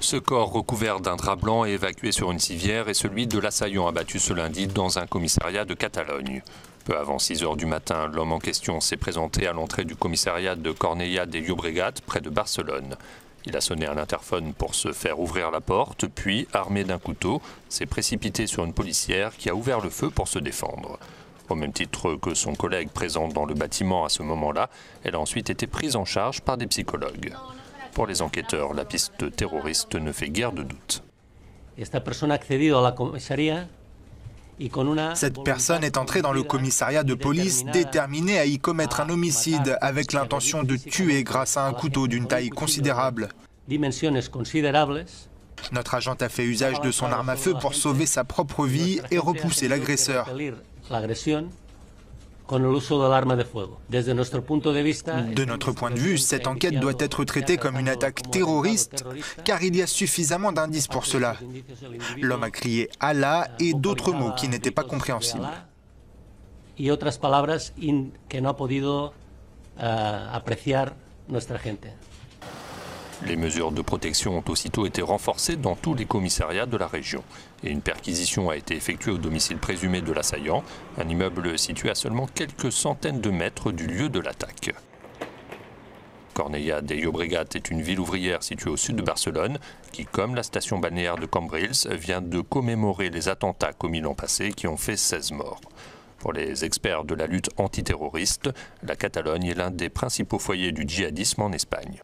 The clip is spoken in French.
Ce corps recouvert d'un drap blanc et évacué sur une civière est celui de l'assaillant abattu ce lundi dans un commissariat de Catalogne. Peu avant 6 h du matin, l'homme en question s'est présenté à l'entrée du commissariat de Cornellà de Llobregat, près de Barcelone. Il a sonné à l'interphone pour se faire ouvrir la porte, puis, armé d'un couteau, s'est précipité sur une policière qui a ouvert le feu pour se défendre. Au même titre que son collègue présent dans le bâtiment à ce moment-là, elle a ensuite été prise en charge par des psychologues. Pour les enquêteurs, la piste terroriste ne fait guère de doute. Cette personne est entrée dans le commissariat de police déterminée à y commettre un homicide avec l'intention de tuer grâce à un couteau d'une taille considérable. Notre agent a fait usage de son arme à feu pour sauver sa propre vie et repousser l'agresseur. De notre point de vue, cette enquête doit être traitée comme une attaque terroriste, car il y a suffisamment d'indices pour cela. L'homme a crié « Allah » et d'autres mots qui n'étaient pas compréhensibles. Les mesures de protection ont aussitôt été renforcées dans tous les commissariats de la région. Et une perquisition a été effectuée au domicile présumé de l'assaillant, un immeuble situé à seulement quelques centaines de mètres du lieu de l'attaque. Cornellà de Llobregat est une ville ouvrière située au sud de Barcelone, qui, comme la station balnéaire de Cambrils, vient de commémorer les attentats commis l'an passé qui ont fait 16 morts. Pour les experts de la lutte antiterroriste, la Catalogne est l'un des principaux foyers du djihadisme en Espagne.